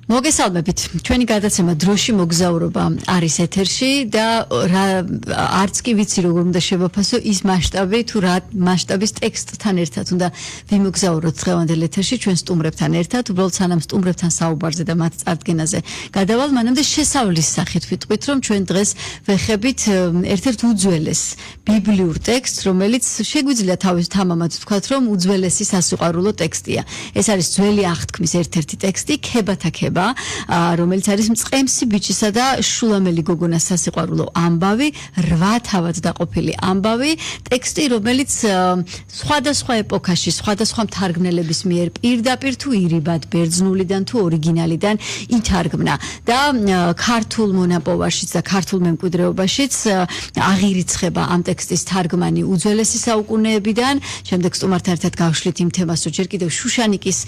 მოგესალმებით. ჩვენი გადაცემა დროში მოგზაურობა არის ეთერში და არც კი ვიცი როგორ უნდა შევაფასო ის მასშტაბი თუ რა მასშტაბის ტექსტთან ერთად უნდა ვიმოგზაუროთ დღევანდელ ეთერში ჩვენ სტუმრებთან ერთად. უბრალოდ სანამ სტუმრებთან საუბარზე და მათ წარდგენაზე გადავალ, მანამდე შესავლის სახით ვიტყვით, რომ ჩვენ დღეს ვეხებით ერთ-ერთ უძველეს ბიბლიურ ტექსტს, რომელიც შეგვიძლია თავის თამამად ვთქვათ, რომ უძველესი სასიყვარულო ტექსტია. ეს არის ძველი აღთქმის ერთ-ერთი ტექსტი, ქებათა ქება, რომელიც არის მწყემსი ბიჭისა და შულამელი გოგონას სასიყვარულო ამბავი, 8 თავად დაყოფილი ამბავი, ტექსტი, რომელიც სხვადასხვა ეპოქაში, სხვადასხვა მთარგმნელების მიერ პირდაპირ თუ ირიბად, ბერძნულიდან თუ ორიგინალიდან ითარგმნა და ქართულ მონაპოვარშიც და ქართულ მემკვიდრეობაშიც აღირიცხება ამ ტექსტის თარგმანი უძველესი საუკუნეებიდან. შემდეგ სტუმართან ერთად გავშლით იმ თემას, რომ ჯერ კიდევ შუშანიკის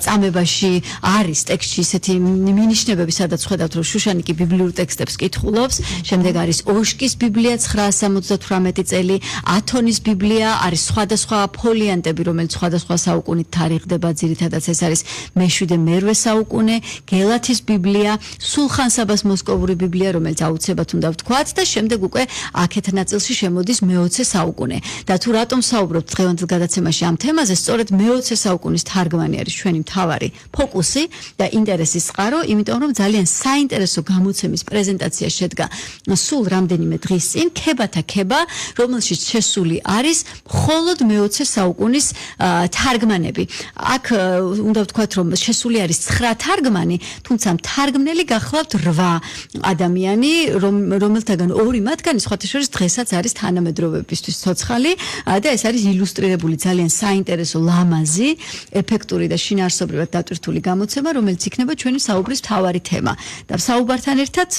წამებაში არის ტექსტში ისეთი მინიშნებები, სადაც ხედავთ, რომ შუშანიკი ბიბლიურ ტექსტებს კითხულობს. შემდეგ არის ოშკის ბიბლია 978 წელი, ათონის ბიბლია, არის სხვადასხვა ფოლიანტები, რომელიც სხვადასხვა საუკუნით თარიღდება, ძირითადად ეს არის მე-7-მე-8 საუკუნე, გელათის ბიბლია, სულხან საბას მოსკოვური ბიბლია, რომელიც აუცილებლად უნდა ვთქვათ და შემდეგ უკვე აქეთ ნაწილში შემოდის მე-20 საუკუნე. და თუ რატომ საუბრობთ დღევანდელ გადაცემაში ამ თემაზე, სწორედ მე-20 საუკუნის თარგმანი არის ჩვენი მთავარი ფოკუსი და ინტერესის წყარო, იმიტომ რომ ძალიან საინტერესო გამოცემის პრეზენტაცია შედგა სულ რამდენიმე დღის წინ, ქებათა ქება, რომელშიც შესული არის მხოლოდ მე-20 საუკუნის თარგმანები. აქ უნდა ვთქვათ, რომ შესული არის 9 თარგმანი, თუმცა თარგმნელი გახლავთ 8 ადამიანი, რომელთაგან 2 მათგანი სხვათა შორის დღესაც არის თანამედროვეებისთვის ცოცხალი და ეს არის ილუსტრირებული ძალიან საინტერესო, ლამაზი, ეფექტური და შინაარსობრივად დატვირთული გამოცემა, რომელიც იქნება ჩვენი საუბრის მთავარი თემა. და საუბართან ერთად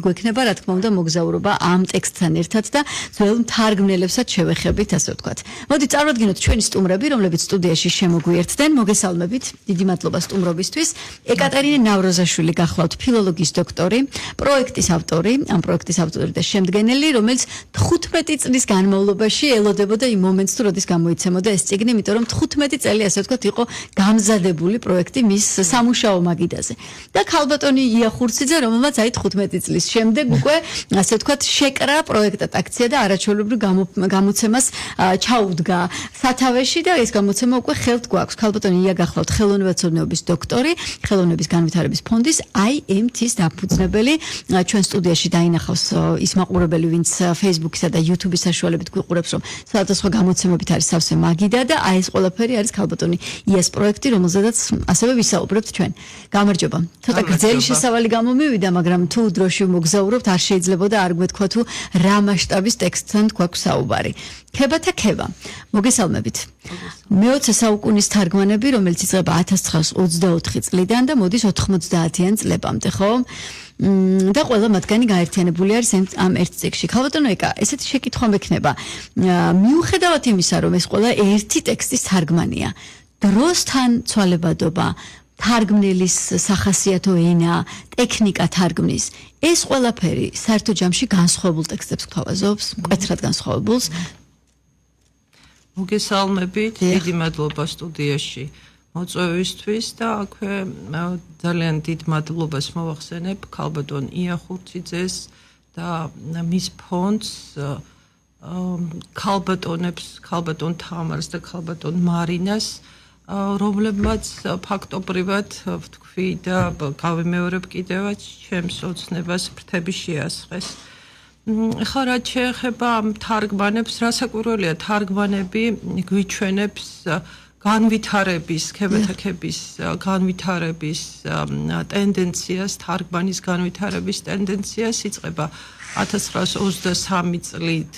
გვექნება, რა თქმა უნდა, მოგზაურობა ამ ტექსტთან ერთად და ძველ მთარგმნელებსაც შევეხებით, ასე ვთქვათ. მოდი წარვადგინოთ ჩვენი სტუმრები, რომლებიც სტუდიაში შემოგვიერთდნენ. მოგესალმებით, დიდი მადლობა სტუმრობისთვის. ეკატერინე ნავროზაშვილი გახლავთ, ფილოლოგიის დოქტორი, პროექტის ავტორი, ამ პროექტის ავტორი და შემდგენელი, რომელიც 15 წლის განმავლობაში ელოდებოდა იმ მომენტს, თუ როდის გამოიცემოდა ეს წიგნი, იმიტომ რომ 15 წელი, ასე ვთქვათ, იყო გამზადებული პროექტი მის სამუშაო მაგიდაზე. და ქალბატონი იახურციძე, რომელმაც აი 15 წლის შემდეგ უკვე, ასე ვთქვათ, შეკრა პროექტად აქცია და არაჩვეულებრივ გამოცემას ჩაუდგა სათავეში და ეს გამოცემა უკვე ხელთ გვაქვს. ქალბატონი ია გახლავთ, ხელოვნებაცოდნეობის დოქტორი, ხელოვნების განვითარების ფონდის IMT-ის დაფუძნებელი. ჩვენ სტუდიაში დაინახავს ის მაყურებელი, ვინც Facebook-ისა და YouTube-ის საშუალებით გვიყურებს, რომ სხვადასხვა გამოცემებით არის სავსე მაგიდა და აი ეს ყველაფერი არის ქალბატონი იას პროექტი, რომელზედაც ასევე ვისაუბრებთ ჩვენ. გამარჯობა. ცოტა გრძელი შესავალი გამომივიდა, მაგრამ თუ დროში მოგზაურობთ, არ შეიძლებოდა არ გვეთქვა თუ რა მასშტაბის ტექსტთან გვაქვს საუბარი. ქებათა ქება. მოგესალმებით. მე-20 საუკუნის თარგმანები, რომელიც იწყება 1924 წლიდან და მოდის 90-იან წლებამდე, ხო? და ყველა მათგანი გაერთიანებული არის ამ ერთ წიგნში. ქალბატონო ეკა, ესეთი შეკითხვა მექნება. მიუხედავად იმისა, რომ ეს ყველა ერთი ტექსტის თარგმანია, დროსთან ცვალებადობა, თარგმნელის სახასიათო ენა, ტექნიკა თარგმნის, ეს ყველაფერი საერთო ჯამში განსხვავებულ ტექსტებს გვთავაზობს, მკვეთრად განსხვავებულს. მოგესალმებით, დიდი მადლობა სტუდიაში მოწვევისთვის და აქვე ძალიან დიდ მადლობას მოვახსენებ ქალბატონ იახურციძეს და მის ფონდს, ქალბატონებს, ქალბატონ თამარს და ქალბატონ მარინას, რომლებმაც ფაქტობრივად ვთქვი და გავიმეორებ კიდევაც ჩემს ოცნებას ფრთები შეასხეს. ხა რაც შეეხება ამ თარგმანებს, რასაკვირველია, თარგმანები გვიჩვენებს განვითარების, ქებათა ქების განვითარების ტენდენციას, თარგმანის განვითარების ტენდენციას. იწყება 1923 წლით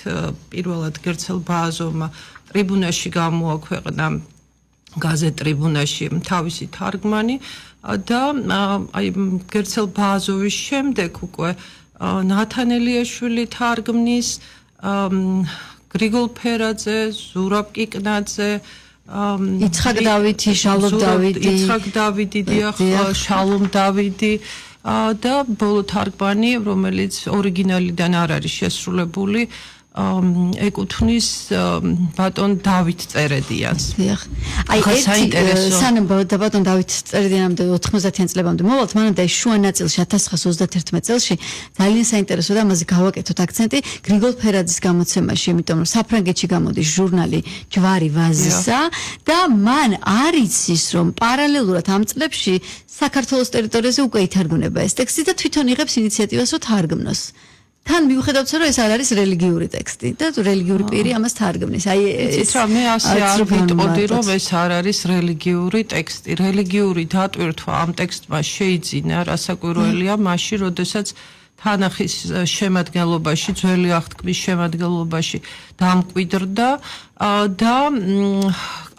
პირველად გერცელ ბააზოვმა ტრიბუნაში გამოაქვეყნა გაზეთ ტრიბუნაში თავისი თარგმანი და აი გერცელ ბააზოვის შემდეგ უკვე ნათანელიაშვილი თარგმნის, გრიგოლ ფერაძე, ზურაბ კიკნაძე, იცხაკ დავითი, შალომ დავითი, იცხაკ დავითი, შალომ დავითი და ბოლო თარგმანი, რომელიც ორიგინალიდან არ არის შესრულებული, ეკუთვნის ბატონ დავით წერედიანს. აი ერთი სანამ ბატონ დავით წერედიანამდე 90-იან წლებამდე მოვალთ, მანამდე შუა ნაწილში 1931 წელს ძალიან საინტერესო და ამაზე გავაკეთოთ აქცენტი გრიგოლ ფერაძის გამოცემაში, იმიტომ რომ საფრანგეთში გამოდის ჟურნალი ჯვარი ვაზისა და მან არ იცის რომ პარალელურად ამ წლებში საქართველოს ტერიტორიაზე უკვე ითარგმნება ეს ტექსტი და თვითონ იღებს ინიციატივას რომ თარგმნოს. თან მიუხედავად რომ ეს არ არის რელიგიური ტექსტი და რელიგიური პირი ამას თარგმნის. აი ეს მე ასე არ ვიტყოდი რომ ეს არ არის რელიგიური ტექსტი. რელიგიური დატვირთვა ამ ტექსტმა შეიძინა, რასაკვირველია, მაშინ, როდესაც თანახის შემადგენლობაში, ძველი აღთქმის შემადგენლობაში დამკვიდრდა და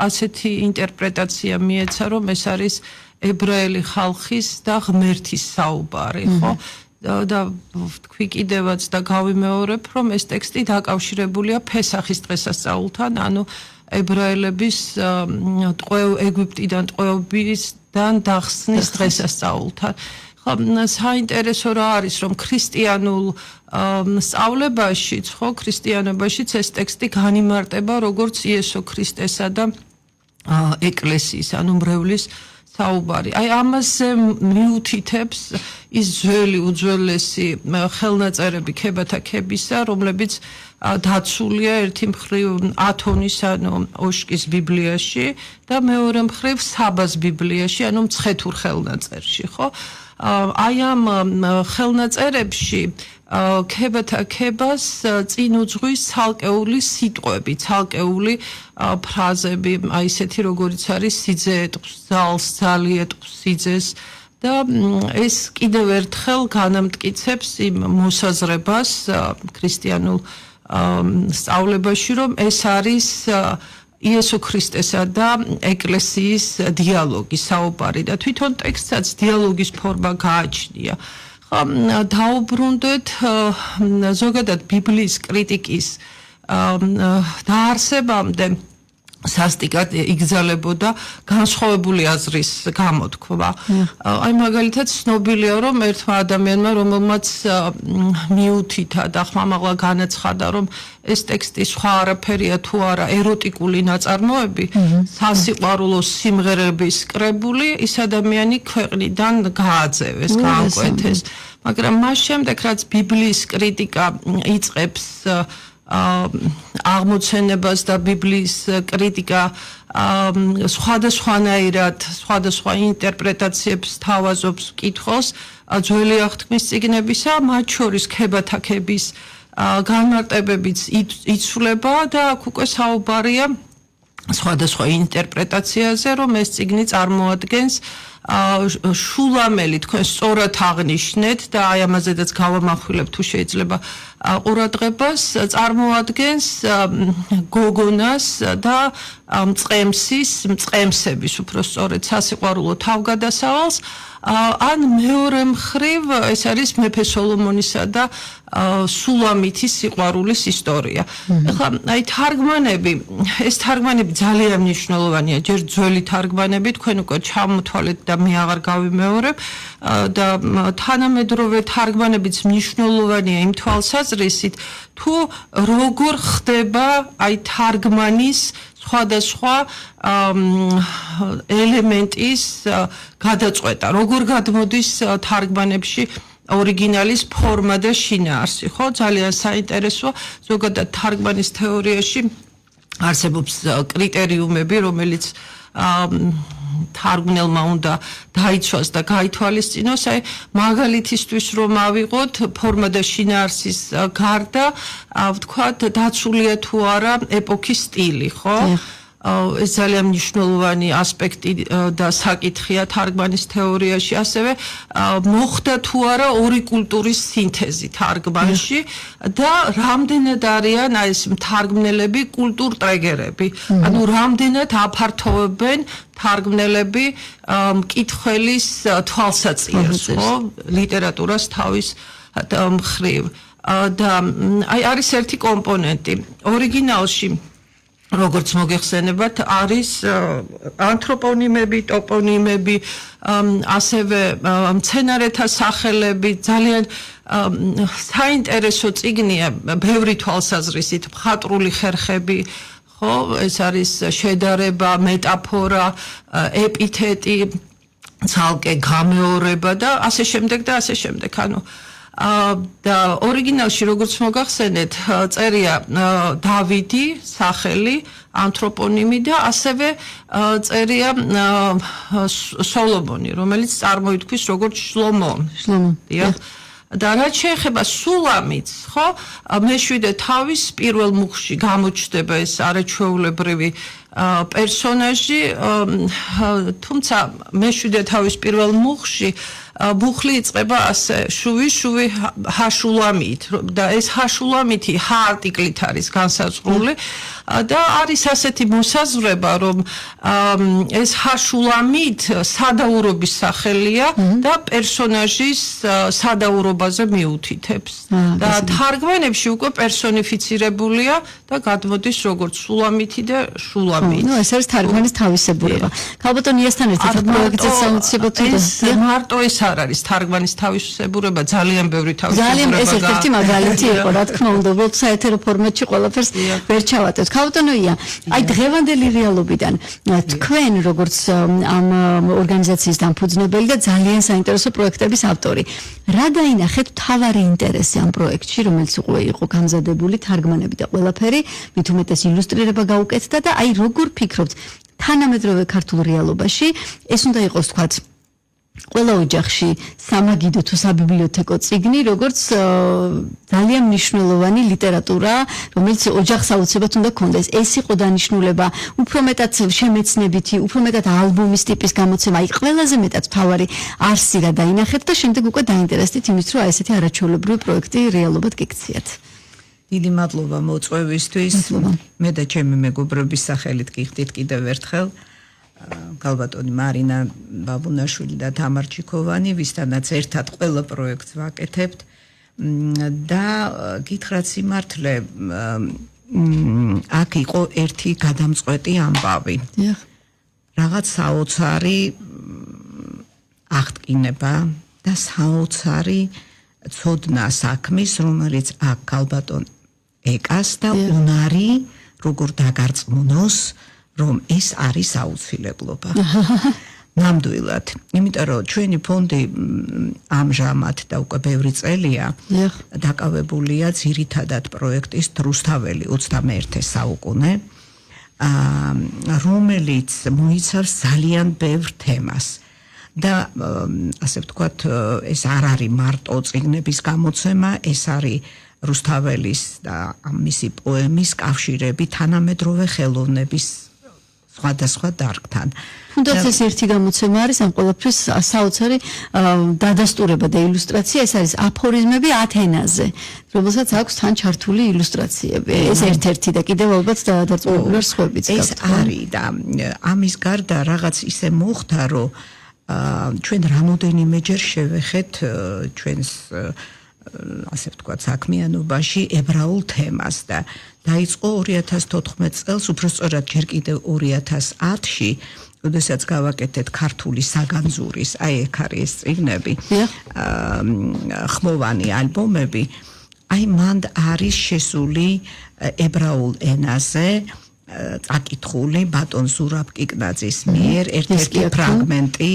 ასეთი ინტერპრეტაცია მიეცა, რომ ეს არის ებრაელი ხალხის და ღმერთის საუბარი, ხო? და თქვი კიდევაც და გავიმეორებ, რომ ეს ტექსტი დაკავშირებულია ფესახის დღესასწაულთან, ანუ ებრაელების ეგვიპტიდან ტყვეობისგან დახსნის დღესასწაულთან. საინტერესო რა არის, რომ ქრისტიანულ სწავლებაშიც, ხო, ქრისტიანობაშიც ეს ტექსტი განიმარტება როგორც იესო ქრისტესა და ეკლესიის, ანუ მრევლის საუბარი. აი ამაზე მიუთითებს ის ძველი უძველესი ხელნაწერები ქებათა ქებისა, რომლებიც დაცულია ერთი მხრივ ათონის, ანუ ოშკის ბიბლიაში და მეორე მხრივ საბას ბიბლიაში, ანუ მცხეთურ ხელნაწერში, ხო? აი ამ ხელნაწერებში ქებათა ქებას წინ უძღვის ცალკეული სიტყვები, ცალკეული ფრაზები, აი ესეთი როგორიც არის სიძე ეტყვის ძალს, ძალი ეტყვის სიძეს და ეს კიდევ ერთხელ განამტკიცებს იმ მოსაზრებას ქრისტიანულ სწავლებაში, რომ ეს არის იესო ქრისტესა და ეკლესიის დიალოგი, საუბარი და თვითონ ტექსტსაც დიალოგის ფორმა გააჩნია. დაუბრუნდეთ ზოგადად ბიბლიის კრიტიკის დაარსებამდე სასტიკად იგზალებოდა განსხვავებული აზრის გამოთქვა. აი მაგალითად ცნობილია, რომ ერთმა ადამიანმა, რომელმაც მიუთითა და ხმამაღლა განაცხადა, რომ ეს ტექსტი სხვა არაფერია თუ არა ეროტიკული ნაწარმოები, სასიყვარულო სიმღერების კრებული, ის ადამიანი ქვეყნიდან გააძევეს, გაანკვეთეს. მაგრამ მას შემდეგ, რაც ბიბლიის კრიტიკა იწყებს აღმოცენებას და ბიბლიის კრიტიკა სხვადასხვანაირად, სხვადასხვა ინტერპრეტაციებს თავაზობს, კითხავს ძველი აღთქმის წიგნებისა, მათ შორის ქებათა ქების განმარტებებიც იცვლება და აქ უკვე საუბარია სხვადასხვა ინტერპრეტაციაზე, რომ ეს წიგნი წარმოადგენს შულამელი, თქვენ სწორად აღნიშნეთ და აი ამაზედაც გავამახვილებ თუ შეიძლება ყურადღებას, წარმოადგენს გოგონას და მწყემსების უფრო სწორედ სასიყვარულო თავგადასავალს, ან მეორე მხრივ ეს არის მეფე სოლომონისა და სულამითის სიყვარულის ისტორია. ახლა აი თარგმანები, ეს თარგმანები ძალიან მნიშვნელოვანია, ჯერ ძველი თარგმანები, თქვენ უკვე ჩამოთვალეთ და მე აღარ გავიმეორებ და თანამედროვე თარგმანებიც მნიშვნელოვანია იმ თვალსაზრისით, თუ როგორ ხდება აი თარგმანის სხვადასხვა ელემენტის გადაწყვეტა, როგორ გადმოდის თარგმანებში ორიგინალის ფორმა და შინაარსი, ხო? ძალიან საინტერესოა, ზოგადად თარგმანის თეორიაში არსებობს კრიტერიუმები, რომელიც თარგმნელმა უნდა დაიცვას და გაითვალისწინოს, აი მაგალითისთვის რომ ავიღოთ ფორმა და შინაარსის გარდა, ვთქვათ, დაცულია თუ არა ეპოქის სტილი, ხო? ეს ძალიან მნიშვნელოვანი ასპექტი და საკითხია თარგმანის თეორიაში, ასევე მოხდა თუ არა ორი კულტურის სინთეზი თარგმანში და რამდენად არიან აი ეს მთარგმნელები კულტურტრეგერები, ანუ რამდენად აფართოვებენ თარგმნელები მკითხველის თვალსაჩინოს, ხო, ლიტერატურას თავის მხრივ. და აი არის ერთი კომპონენტი. ორიგინალში როგორც მოგეხსენებათ, არის ანთროპონიმები, ტოპონიმები, ასევე მცენარეთა სახელები, ძალიან საინტერესო წიგნია, ბევრი თვალსაზრისით, მხატვრული ხერხები, ხო, ეს არის შედარება, მეტაფორა, ეპითეტი, ცალკე გამეორება და ასე შემდეგ და ასე შემდეგ. ანუ და ორიგინალში როგორც მოგახსენეთ, წერია დავიდი, სახელი, ანთროპონიმი და ასევე წერია სოლომონი, რომელიც წარმოითქვის როგორც შლომო. დიახ. და რაც შეეხება სულამიც, ხო, მეშვიდე თავის პირველ მუხში გამოჩნდება ეს არაჩვეულებრივი პერსონაჟი, თუმცა მეშვიდე თავის პირველ მუხში მუხლი იწყება ასე შუვი ჰაშულამით და ეს ჰაშულამითი ჰ არტიკლით არის განსაზღვრული და არის ასეთი მოსაზრება, რომ ეს ჰაშულამით სადაურობის სახელია და პერსონაჟის სადაურობაზე მიუთითებს და თარგმანებში უკვე პერსონიფიცირებულია და გადმოდის როგორც სულამითი და შულამით. ნუ ეს არის თარგმანის თავისებურება. ქალბატონ იასთან ერთად პროექტზე საუბრობთ და მარტო ეს არ არის თარგმანის თავისებურება, ძალიან ბევრი თავისებურება. ძალიან ეს ერთ-ერთი მაგალითი იყო, რა თქმა უნდა, უბრალოდ საეთერო ფორმატში ყველაფერს ვერ ჩავატევთ. ქალბატონო ია, აი დღევანდელი რეალობიდან თქვენ როგორც ამ ორგანიზაციის დამფუძნებელი და ძალიან საინტერესო პროექტების ავტორი, რა დაინახეთ მთავარი ინტერესი ამ პროექტში, რომელიც იყო გამზადებული, თარგმანები და ყველაფერი, მით უმეტეს ილუსტრირება გაუკეთდა და აი როგორ ფიქრობთ, თანამედროვე ქართულ რეალობაში ეს უნდა იყოს თქვათ ყველა ოჯახში სამაგიდო თუ საბიბლიოთეკო წიგნი, როგორც ძალიან მნიშვნელოვანი ლიტერატურა, რომელიც ოჯახს აუცილებლად უნდა ქონდეს. ეს იყო დანიშნულება, უფრო მეტად შემეცნებითი, უფრო მეტად ალბომის ტიპის გამოცემა, აი ყველაზე მეტად მთავარი არსი რა დაინახეთ და შემდეგ უკვე დაინტერესდით იმით, რომ აი ესეთი არაჩვეულებრივი პროექტი რეალობად გიქციათ. დიდი მადლობა მოწვევისთვის. მე და ჩემი მეგობრების სახელით გიხდით კიდევ ერთხელ. გალბატონი მარინა ბაბუნაშვილი და თამარ ჩიქოვანი, ვისთანაც ერთად ყველა პროექტს ვაკეთებთ და გითხრათ სიმართლე, აქ იყო ერთი გადამწყვეტი ამბავი. რაღაც საოცარი აღტკინება და საოცარი ცოდნა საქმის, რომელიც აქ გალბატონ ეკას და უნარი როგორ დაგარწმუნოს, რომ ეს არის აუცილებლობა. ნამდვილად, იმიტომ რომ ჩვენი ფონდი ამჟამად და უკვე ბევრი წელია დაკავებულია ძირითადად პროექტის რუსთაველი 21 საუკუნე, რომელიც მოიცავს ძალიან ბევრ თემას. და ასე ვთქვათ, ეს არ არის მარტო წიგნების გამოცემა, ეს არის რუსთაველის და მისი პოემის კავშირები თანამედროვე ხელოვნების სხვადასხვა დარგთან. თუნდაც ეს ერთი გამოცემა არის ამ ყველაფრის საოცარი დადასტურება და ილუსტრაცია, ეს არის აფორიზმები 10 ენაზე, რომელსაც აქვს თან ჩართული ილუსტრაციები. ეს ერთ-ერთი და კიდევ ალბათ დაწურებული სხვებიც. ეს არის და ამის გარდა რაღაც ისე მოხდა, რომ ჩვენ რამოდენიმეჯერ შევეხეთ ჩვენს ასე ვთქვათ საქმიანობაში ებრაულ თემას და დაიწყო 2014 წელს, უბრალოდ ჯერ კიდევ 2010-ში, როდესაც გავაკეთეთ ქართული საგანძურის, აი ეგ არის ეს წიგნები, ხმოვანი ალბომები, აი მანდ არის შესული ებრაულ ენაზე წაკითხული ბატონ ზურაბ კიკნაძის მიერ ერთ-ერთი ფრაგმენტი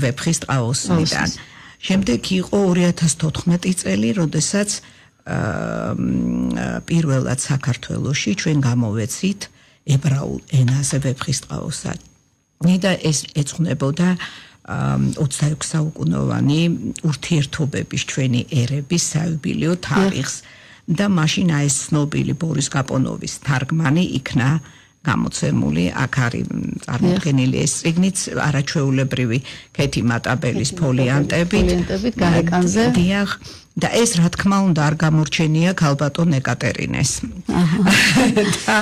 ვეფხისტყაოსნიდან. შემდეგ იყო 2014 წელი, როდესაც პირველად საქართველოში ჩვენ გამოვეცით ებრაულ ენაზე ვეფხისტყაოსანი და ეს ეძღვნებოდა 26 საუკუნოვანი ურთიერთობების ჩვენი ერების საიუბილეო თარიღს და მაშინ ეს ცნობილი ბორის გაპონოვის თარგმანი იქნა გამოცემული, აქ არის წარმოდგენილი ეს წიგნიც არაჩვეულებრივი ქეთი მატაბელის ფოლიანტებით გარეკანზე. დიახ, და ეს რა თქმა უნდა არ გამორჩენია ქალბატონ ეკატერინეს. და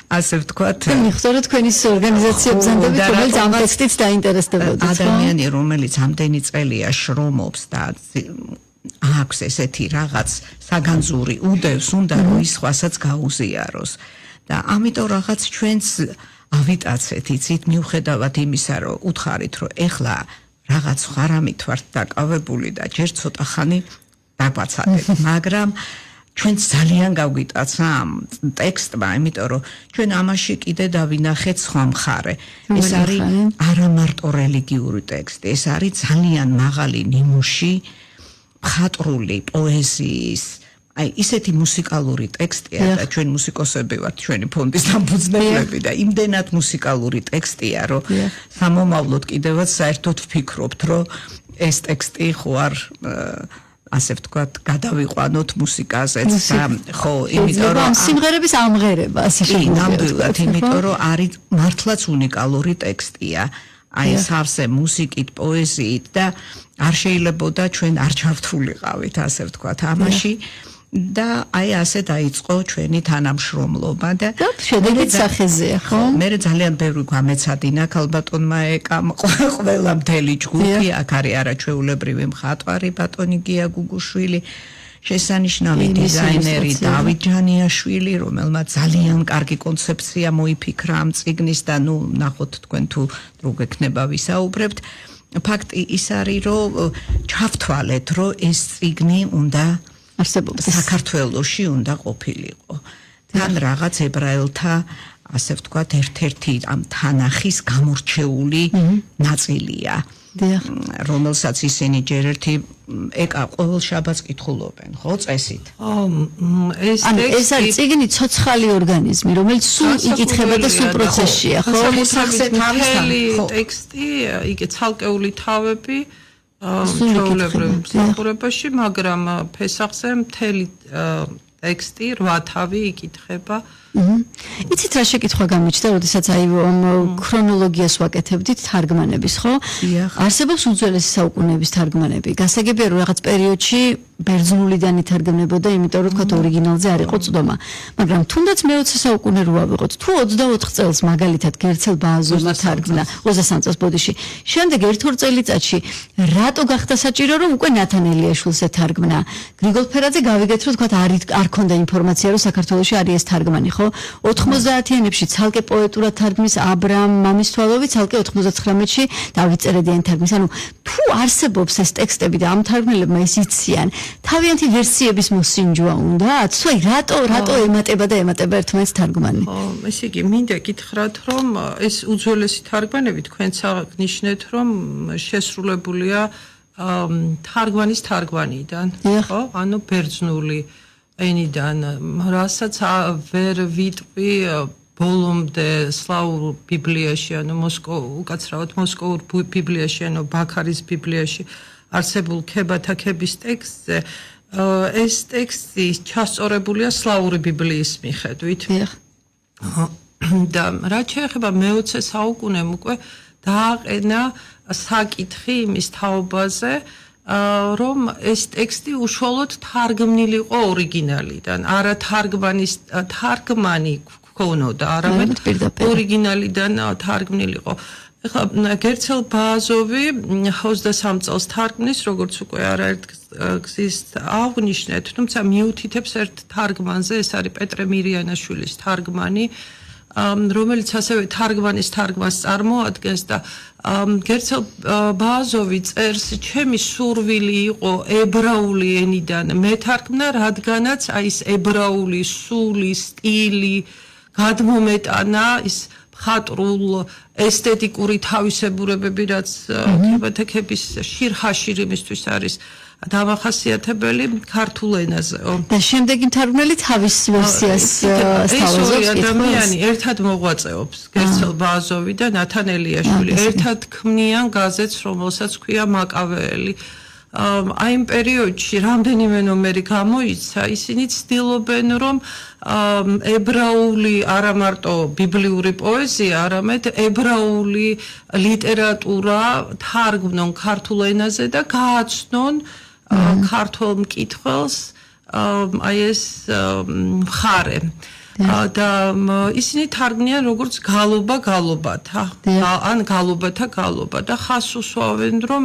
ასე ვთქვათ, მიხსოვრეთ თქვენი ორგანიზაცია ბრძანდებით, რომელიც ამ ტექსტით დაინტერესდებოდით. ადამიანი, რომელიც ამდენი წელია შრომობს და აქვს ესეთი რაღაც საგანძური უდევს, უნდა რომ ის სხვასაც გაუზიაროს. და ამიტომ რაღაც ჩვენც ავიტაცეთ, იცით, მიუხედავად იმისა, რომ უთხარით, რომ ეხლა რაღაც ხარამით ვართ დაკავებული და ჯერ ცოტა ხანი დაგვაცადეთ, მაგრამ ჩვენც ძალიან გაგვიტაცა ამ ტექსტმა, იმიტომ რომ ჩვენ ამაში კიდე დავინახეთ სხვა მხარე. ეს არის არა მარტო რელიგიური ტექსტი, ეს არის ძალიან მაღალი ნიმუში მხატვრული პოეზიის, აი ისეთი მუსიკალური ტექსტია და ჩვენ მუსიკოსები ვართ, ჩვენი ფონდის დამფუძნებლები და იმდენად მუსიკალური ტექსტია, რომ სამომავლოდ კიდევაც საერთოდ ვფიქრობთ, რომ ეს ტექსტი ხო არ ასე ვთქვათ, გადავიყვანოთ მუსიკაზეც და ხო, იმიტომ რომ სიმღერების ამღერება ასე ნამდვილად, იმიტომ რომ არის მართლაც უნიკალური ტექსტია. აი სავსე მუსიკით, პოეზიით და არ შეიძლებოდა ჩვენ არ ჩართულიყავით, ასე ვთქვათ, ამაში და აი ასე დაიწყო ჩვენი თანამშრომლობა და შედეგით სახეზეა, ხო? მე ძალიან ბევრი გამეცადინა ქალბატონმა ეკამ ყველა მთელი ჯგუფი, აქ არის არაჩვეულებრივი მხატვარი ბატონი გია გუგუშვილი, შესანიშნავი დიზაინერი დავით ჯანიაშვილი, რომელმაც ძალიან კარგი კონცეფცია მოიფიქრა ამ წიგნის და ნუ ნახოთ თქვენ თუ რო გექნება ვისაუბრებთ. ფაქტი ის არის, რომ ჩავთვალეთ, რომ ეს წიგნი უნდა არსებობს საქართველოში უნდა ყოფილიყო. თან რაღაც ებრაელთა ასე ვთქვათ, ერთ-ერთი ამ თანახის გამორჩეული ნაწილია, რომელსაც ისინი ჯერ ერთი ყოველ შაბათს კითხულობენ, ხო, წესით. ეს არის წიგნი ცოცხალი ორგანიზმი, რომელიც სულ იკითხება და სულ პროცესშია, ხო? მთელი ტექსტი, იგი ცალკეული თავები ჩვეულებრივ მსახურებაში, მაგრამ ფესახზე მთელი ტექსტი 8 თავი იკითხება. იცით რა შეკითხვა გამიჩნდა, როდესაც აი ქრონოლოგიას ვაკეთებდით თარგმანების, ხო? არსებობს უძველესი საუკუნეების თარგმანები. გასაგებია რომ რაღაც პერიოდში ბერძნულიდან ითარგმნებოდა, იმიტომ რომ თქვათ ორიგინალზე არ იყო წვდომა. მაგრამ თუნდაც მე-20 საუკუნე რო ავიღოთ, თუ 24 წელს მაგალითად გერცელ ბააზოვმა თარგმნა 23 წელს ბოდიში. შემდეგ 1-2 წელიწადში რატო გახდა საჭირო რომ უკვე ნათან ელიაშვილს ეთარგმნა? გრიგოლ ფერაძე გავიგეთ რომ თქვათ არ ქონდა ინფორმაცია რომ საქართველოში არის ეს თარგმანი, ხო? 90-იანებში ცალკე პოეტურად თარგმნის აბრაამ მამისთვალოვი, ცალკე 99-ში დავით წერედიანი თარგმნის. ანუ თუ არსებობს ეს ტექსტები და ამ თარგმნელებმა ეს იციან, თავიანთი ვერსიების მოსინჯვა უნდათ? სვაი რატო ემატება და ემატება ერთმანეთს თარგმანი? ესე იგი, მინდა გითხრათ, რომ ეს უძველესი თარგმანები თქვენც აღნიშნეთ, რომ შესრულებულია თარგმანის თარგმანიდან, ხო? ანუ ბერძნული ენიდან, რასაც ვერ ვიტყვი ბოლომდე სლავურ ბიბლიაში, ანუ უკაცრავად მოსკოვურ ბიბლიაში, ანუ ბაქარის ბიბლიაში არსებულ ქებათაქების ტექსტზე, ეს ტექსტი ჩასწორებულია სლავური ბიბლიის მიხედვით. და რაც შეეხება მე-20 საუკუნემ უკვე დააყენა საკითხი იმის თაობაზე, რომ ეს ტექსტი უშუალოდ თარგმნილიყო ორიგინალიდან, არა თარგმანი ქონოდა, არამედ ორიგინალიდან თარგმნილიყო. ეხლა გერცელ ბააზოვი 23 წელს თარგმნის, როგორც უკვე არაერთ გზის აღნიშნეთ, თუმცა მიუთითებს ერთ თარგმანზე, ეს არის პეტრე მირიანაშვილის თარგმანი, რომელიც ასევე თარგმანის თარგმანს წარმოადგენს და გერცელ ბააზოვი წერს, ჩემი სურვილი იყო ებრაული ენიდან მეთარგმნა, რადგანაც აი ეს ებრაული სული, სტილი გადმომეტანა ის მხატვრულ ესთეტიკური თავისებურებები, რაც ქებათაქების შირხაშირიმისთვის არის დამახასიათებელი ქართულ ენაზეო. და შემდეგი მთარგმნელი თავის ვერსიას სწავლობს. ეს ადამიანი ერთად მოღვაწეობს, გერცელ ბააზოვი და ნათან ელიაშვილი. ერთად ქმნიან გაზეთს, რომელსაც ქვია მაკავეელი. აი იმ პერიოდში რამდენიმე ნომერი გამოიცა, ისინი ცდილობენ, რომ ებრაული არა მარტო ბიბლიური პოეზია, არამედ ებრაული ლიტერატურა თარგმნონ ქართულ ენაზე და გააცნონ ქართულ მკითხველს აი ეს მხარე. და ისინი თარგმნიან როგორც გალობათა, ან გალობა და ხას უსვავენ, რომ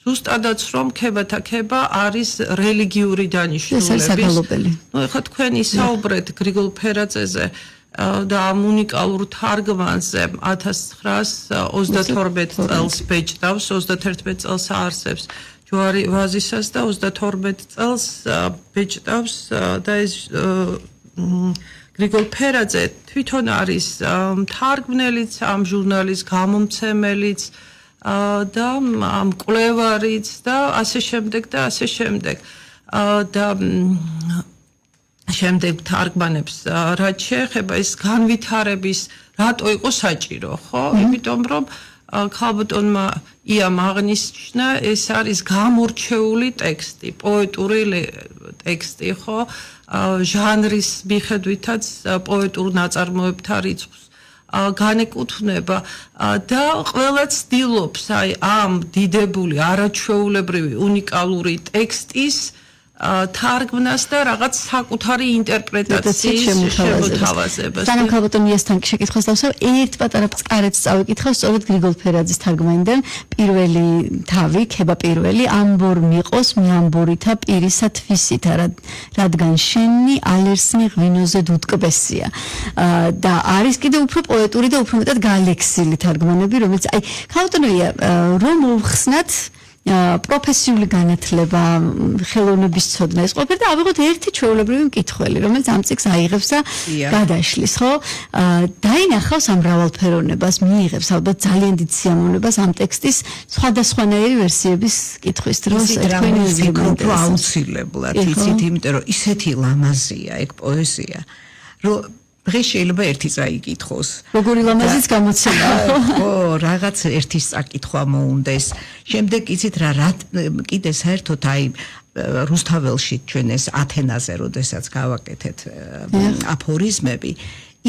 ზუსტადაც რომ ქებათაქება არის რელიგიური დანიშნულების. ეს არის საგალობელი. ნუ ეხლა თქვენ ისაუბრეთ გრიგოლ ფერაძეზე, და ამ უნიკალურ თარგმანზე 1932 წელს ბეჭდავს, 31 წელს აარსებს ჯვარი ვაზისას და 32 წელს ბეჭდავს და ეს გრიგოლ ფერაძე თვითონ არის თარგმნელიც, ამ ჟურნალის გამომცემელიც და მკვლევარიც და ასე შემდეგ და ასე შემდეგ. და შემდეგ თარგმანებს რაც შეეხება ეს განვითარების რატო იყო საჭირო, ხო? იმიტომ რომ ქალბატონმა იამ აღნიშნა ეს არის გამორჩეული ტექსტი, პოეტური ტექსტი, ხო? ჟანრის მიხედვითაც პოეტურ ნაწარმოებთა რიცხვს განეკუთვნება და ყველა ცდილობს აი ამ დიდებული არაჩვეულებრივი უნიკალური ტექსტის თარგმნას და რაღაც საკუთარი ინტერპრეტაციის შემოთავაზებას. სანამ ქალბატონ იასთან შეკითხვას დავსვამ, ერთ პატარა წყარეთს წავიკითხავ, სწორედ გრიგოლ ფერაძის თარგმანიდან პირველი თავი, ქება პირველი, ამბორ მიყოს მეამბორითა პირისა თვისითა, რადგან შენი ალერსნი ღვინოზე დუტკბესია. და არის კიდე უფრო პოეტური და უფრო მეტად გალექსილი თარგმანები, რომელიც აი ქალბატონია რომ მოვხსნათ პროფესიული განათლება, ხელოვნების ცოდნა ეს ყოფილი და ავიღოთ ერთი ჩვეულებრივი მკითხველი, რომელიც ამ წიგნს აიღებს და გადაშლის, ხო? დაინახავს ამ მრავალფეროვნებას, მიიღებს ალბათ ძალიან დიდ სიამოვნებას ამ ტექსტის სხვადასხვანაირი ვერსიების კითხვის დროს. თქვენი ვფიქრობ, რომ აუცილებლად იცით, იმიტომ რომ ისეთი ლამაზია ეგ პოეზია, რომ დღეს შეიძლება ერთი წაიკითხოს. როგორი ლამაზიც გამოცემა. ხო, რაღაც ერთის წაკითხვა მოუნდეს. შემდეგ იცით რა კიდე საერთოდ აი რუსთაველში ჩვენ ეს ათენაზე როდესაც გავაკეთეთ აფორიზმები,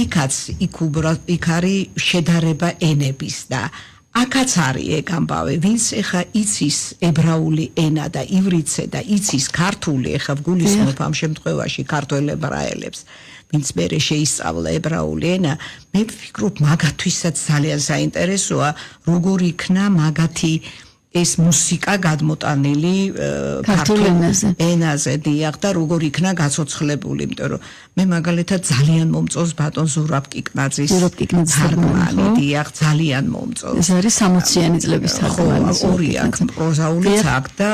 იქაც იქ არის შედარება ენების და აქაც არის ეგ ამბავი, ვინც ეხა იცის ებრაული ენა და ივრიცე და იცის ქართული, ეხა გულისხმობ ამ შემთხვევაში ქართველ ებრაელებს, ვინც მერე შეისწავლა ებრაული ენა, მე ვფიქრობ მაგათვისაც ძალიან საინტერესოა, როგორ იქნა მაგათი ეს მუსიკა გადმოტანილი ქართულ ენაზე, დიახ, და როგორ იქნა გაცოცხლებული, იმიტომ რომ მე მაგალითად ძალიან მომწონს ბატონ ზურაბ კიკნაძის თარგმანი, დიახ, ძალიან მომწონს. ეს არის 60-იანი წლების თარგმანი. ორია, პროზაულიც აქვს და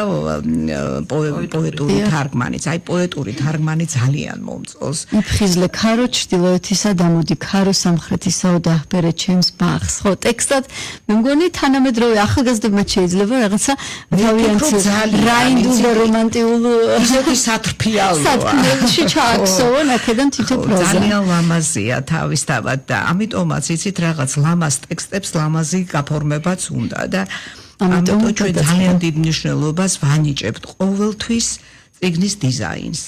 პოეტური თარგმანიც. აი პოეტური თარგმანი ძალიან მომწონს. იფხიზლე ქარო ჩრდილოეთისა და მოდი ქარო სამხრეთისაო დაჰბერე ჩემს ბაღს. ხო, ტექსტად მე მგონი თანამედროვე ახალგაზრდებმა შეიძლება რაღაცა თავიანთი რაინდულ და რომანტიულ ისეთი სათრფიალოა. სათქმელში ჩააქსოვონ აქედან თითო პროზა. ძალიან ლამაზია თავისთავად და ამიტომაც იცით რაღაც ლამაზ ტექსტებს ლამაზი გაფორმებაც უნდა და ამიტომ ჩვენ ძალიან დიდ მნიშვნელობას ვანიჭებთ ყოველთვის წიგნის დიზაინს.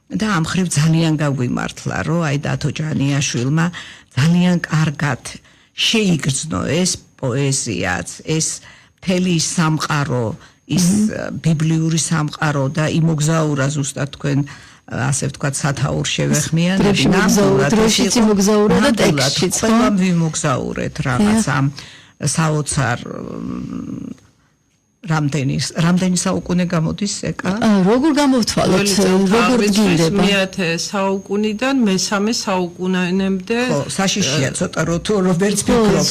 და ამ ხრივ ძალიან გაგვიმართლა, რომ აი დათო ჯანიაშვილმა ძალიან კარგად შეიგრძნო ეს პოეზიაც, ეს მთელი სამყარო, ის ბიბლიური სამყარო და იმოგზაურა ზუსტად თქვენ ასე ვთქვათ სათაურ შევეხმიანები, დროშიც იმოგზაურა და ტექსტიც, ხო? ყველამ ვიმოგზაურეთ რაღაც ამ საოცარ რამდენი საუკუნე გამოდის ეკა? როგორ გამოვთვალოთ, როგორ გინდება? მე-10 საუკუნიდან მე-3 საუკუნემდე. ხო, საშიშია ცოტა რომ ვერც ფიქრობ.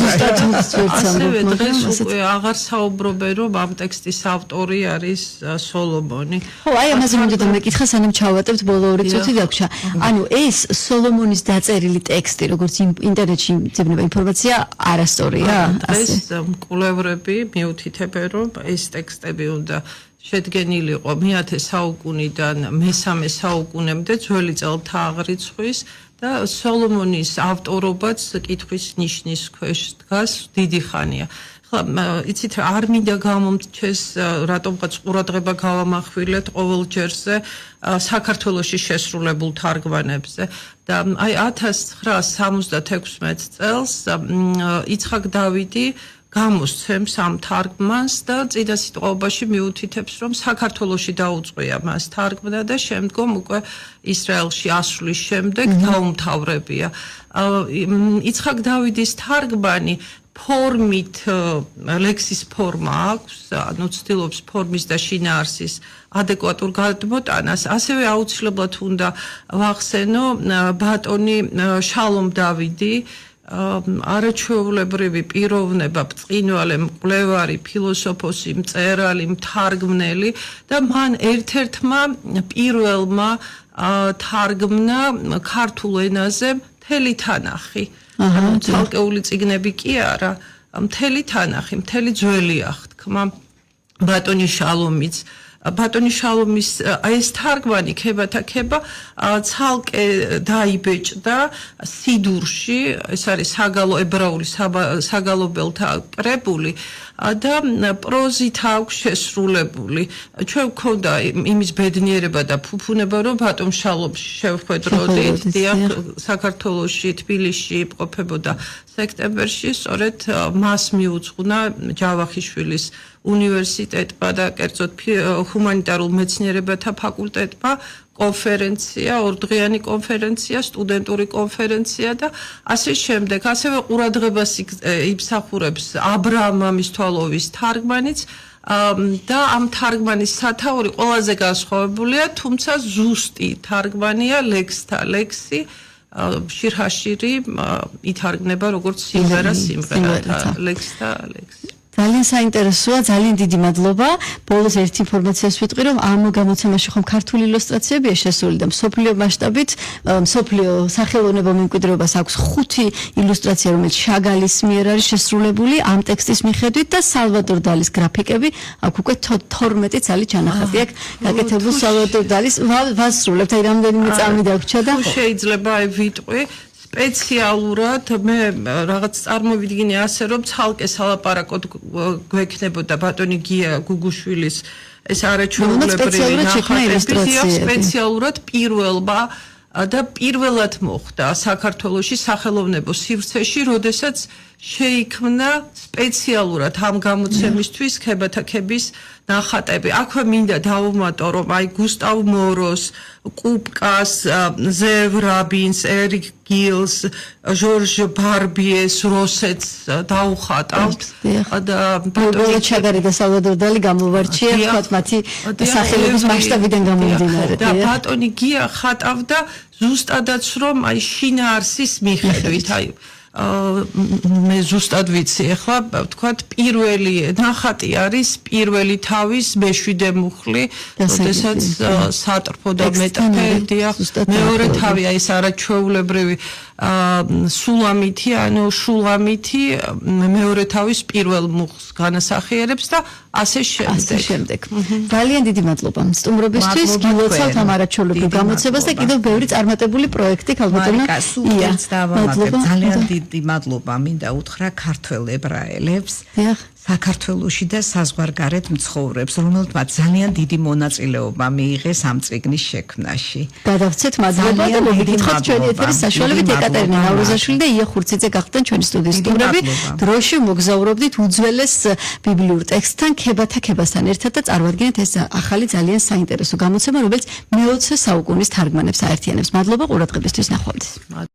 ასევე დღეს უკვე აღარ საუბრობენ, რომ ამ ტექსტის ავტორი არის სოლომონი. ხო, აი ამაზე მინდოდა მეკითხა, სანამ ჩავატებთ ბოლო 2 წუთი დაგვრჩა. ანუ ეს სოლომონის დაწერილი ტექსტი, როგორც ინტერნეტში ძებნება ინფორმაცია, არასწორია? დღეს მკვლევრები მიუთითებენ, რომ ეს ტექსტები უნდა შედგენილიყო მე-10 საუკუნიდან მე-3 საუკუნემდე ძველი წელთა აღრიცხვის და სოლომონის ავტორობაც კითხვის ნიშნის ქვეშ დგას დიდი ხანია. იცით რა არ მინდა გამომჩეს რატომღაც ყურადღება გავამახვილეთ ყოველ ჯერზე საქართველოში შესრულებულ თარგმანებზე და აი 1976 წელს იცხაკ დავითი გამოსცემს ამ თარგმანს და წინა სიტყვაობაში მიუთითებს, რომ საქართველოში დაუწყია მას თარგმნა და შემდგომ უკვე ისრაელში ასვლის შემდეგ დაუმთავრებია. იცხაკ დავითის თარგმანი ფორმით ლექსის ფორმა აქვს, ანუ ცდილობს ფორმის და შინაარსის ადეკვატურ გადმოტანას, ასევე აუცილებლად უნდა ვახსენო ბატონი შალომ დავიდი, არაჩვეულებრივი პიროვნება, ბრწყინვალე, მკვლევარი, ფილოსოფოსი, მწერალი, მთარგმნელი და მან ერთ-ერთმა პირველმა თარგმნა ქართულ ენაზე მთელი თანახი. ცალკეული წიგნები კი არა, მთელი თანახი, მთელი ძველი აღთქმა. ბატონი შალომიც ბატონი შალომის ეს თარგმანი ქებათა-ქება ცალკე დაიბეჭდა სიდურში, ეს არის საგალო ებრაული საგალობელთა კრებული და პროზით აქვს შესრულებული. ჩვენ გვქონდა იმის ბედნიერება და ფუფუნება, რომ ბატონ შალომში შევხვედროდით, დიახ, საქართველოში, თბილისში იმყოფებოდა სექტემბერში, სწორედ მას მიუძღვნა ჯავახიშვილის უნივერსიტეტმა და კერძოდ ჰუმანიტარულ მეცნიერებათა ფაკულტეტმა კონფერენცია, ორდღიანი კონფერენცია, სტუდენტური კონფერენცია და ასე შემდეგ. ასევე ყურადღებას იმსახურებს აბრაამ მამისთვალოვის თარგმანიც და ამ თარგმანის სათაური ყველაზე განსხვავებულია, თუმცა ზუსტი თარგმანია ლექსთა ლექსი. შირჰაშირი ითარგმნება როგორც სიმღერა სიმღერათა ლექსთა ლექსი. ძალიან საინტერესოა, ძალიან დიდი მადლობა. ბოლოს ერთი ინფორმაციას ვიტყვი, რომ ამ გამოცემაში ხომ ქართული ილუსტრაციებია შესული და მსოფლიო მასშტაბით, მსოფლიო სახელოვნებო მემკვიდრეობას აქვს 5 ილუსტრაცია, რომელიც შაგალის მიერ არის შესრულებული ამ ტექსტის მიხედვით და სალვადორ დალის გრაფიკები, აქ უკვე 12 წელი ჩანახატი აქვს გაკეთებული სალვადორ დალის. ვასრულებთ, აი რამდენიმე წამი დაგვრჩა და შეიძლება აი ვიტყვი სპეციალურად მე რაღაც წარმოვიდგინე ასე რომ ცალკე სალაპარაკოდ გვექნებოდა ბატონი გია გუგუშვილის ეს არაჩვეულებრივი ნახატები სპეციალურად პირველმა და პირველად მოხდა საქართველოში სახელოვნებო სივრცეში, როდესაც შეიქმნა სპეციალურად ამ გამოცემისთვის ქებათა-ქების ნახატები. აქვე მინდა დავუმატო, რომ აი გუსტავ მოროს, კუპკას, ზევ რაბინს, ერიკ გილს, ჟორჟ ბარბიეს, როსეტს დაუხატავთ და ბატონი ჩაგარი და სალვადორ დალი გამოვარჩია, თქვათ მათი სახელობის მასშტაბიდან გამომდინარე. და ბატონი გია ხატავდა ზუსტადაც რომ აი შინაარსის მიხედვით, აი მე ზუსტად ვიცი, ახლა ვთქვათ, პირველი ნახატი არის პირველი თავის მეშვიდე მუხლი, როდესაც სატრფო და მეტყე დიახ, მეორე თავი აი ეს არაჩვეულებრივი სულამითი, ანუ შულამითი მეორე თავის პირველ მუხლს განასახიერებს და ასე შემდეგ. ძალიან დიდი მადლობა სტუმრობისთვის, გილოცავთ ამ არაჩვეულებრივ გამოცემას და კიდევ ბევრი წარმატებული პროექტი ქალბატონო. სულაც დავამატებ, ძალიან დიდი მადლობა მინდა უთხრა ქართველ ებრაელებს. საქართველოში და საზღვარგარეთ მცხოვრებს, რომელთაც ძალიან დიდი მონაწილეობა მიიღეს ამ წიგნის შექმნაში. გადავცეთ მადლობა და მოგითხრათ ჩვენი ეთერის საშუალებით ეკატერინე ნავროზაშვილი და ია ხურციძე გახდნენ ჩვენი სტუდიის სტუმრები. დროში მოგზაურობდით უძველეს ბიბლიურ ტექსტთან ქებათა-ქებასთან ერთად და წარვადგინეთ ეს ახალი ძალიან საინტერესო გამოცემა, რომელიც მე-20 საუკუნის თარგმანებს აერთიანებს. მადლობა ყურადღებისთვის, ნახვამდის.